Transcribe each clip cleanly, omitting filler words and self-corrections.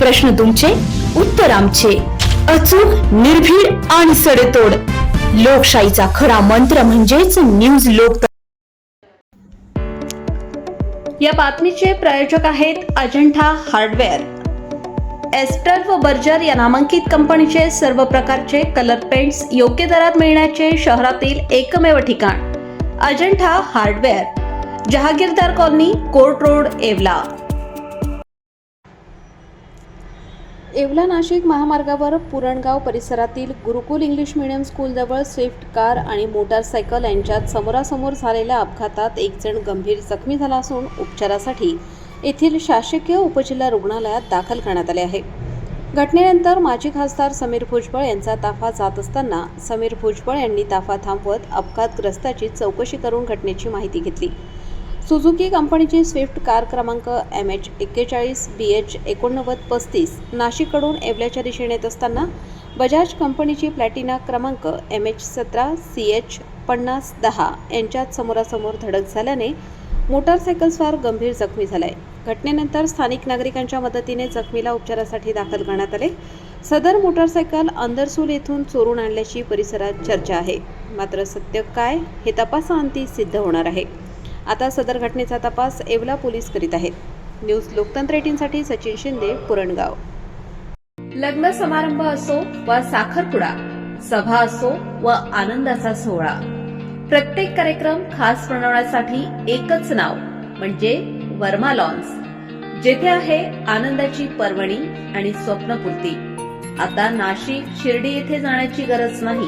प्रश्न तुमचे, उत्तर आमचे. अचूक, निर्भीड आणि सडेतोड. लोकशाहीचा खरा मंत्र म्हणजेच न्यूज लोक. या बातमीचे प्रायोजक आहेत अजंठा हार्डवेअर. एस्टर व बर्जर या नामांकित कंपनीचे सर्व प्रकारचे कलर पेंट्स योग्य दरात मिळण्याचे शहरातील एकमेव ठिकाण Ajanta hardware, Jahagirdar colony, court road, Yeola. Yeola Nashik महामार्गावर पुरणगाव परिसरातील गुरुकुल इंग्लिश मीडियम स्कूलजवळ स्विफ्ट कार आणि मोटारसायकल यांच्यात समोरासमोर झालेल्या अपघातात एक जण गंभीर जखमी झाला असून उपचारासाठी येथील शासकीय उपजिल्हा रुग्णालयात दाखल करण्यात आले आहे. घटनेनंतर माजी खासदार समीर भुजबळ यांचा ताफा जात असताना समीर भुजबळ यांनी ताफा थांबवत अपघातग्रस्ताची चौकशी करून घटनेची माहिती घेतली. सुझुकी कंपनीची स्विफ्ट कार क्रमांक MH41BH 8935 नाशिककडून येवल्याच्या दिशेने येत असताना बजाज कंपनीची प्लॅटिना क्रमांक MH17CH 5010 यांच्यात समोरासमोर धडक झाल्याने मोटारसायकलस्वार गंभीर जखमी झालाय. घटनेनंतर स्थानिक नागरिकांच्या मदतीने जखमीला उपचारासाठी दाखल करण्यात आले. सदर मोटारसायकल अंदरसूल येथून चोरून आणल्याची परिसरात चर्चा आहे. मात्र सत्य काय हे तपासाअंती सिद्ध होणार आहे. आता सदर घटनेचा तपास येवला पोलीस करीत आहेत. न्यूज लोकतंत्र 18 साठी सचिन शिंदे, पुरणगाव. लग्न समारंभ असो वा साखरपुडा, सभा असो व आनंदाचा सोहळा, प्रत्येक कार्यक्रम खास बनवण्यासाठी एकच नाव म्हणजे वर्मा लॉन्स, जेथे आहे आनंदाची पर्वणी आणि स्वप्नपूर्ती. आता नाशिक शिर्डी येथे जाण्याची गरज नाही.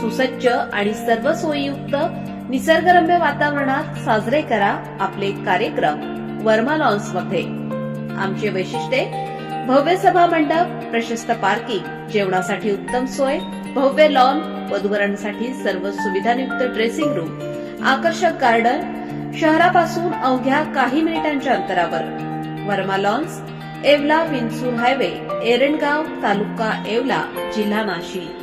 सुसज्ज आणि सर्व सोयीयुक्त निसर्गरम्य वातावरणात साजरे करा आपले कार्यक्रम वर्मा लॉन्स मध्ये. आमचे वैशिष्ट्ये: भव्य सभा मंडप, प्रशस्त पार्किंग, जेवणासाठी उत्तम सोय, भव्य लॉन, वधूवरांसाठी सर्व सुविधायुक्त ड्रेसिंग रूम, आकर्षक गार्डन, शहरापासून अवघ्या काही मिनिटांच्या अंतरावर. वर्मा लॉन्स, येवला विंचूर हायवे, एरंडगाव, तालुका येवला, जिल्हा नाशिक.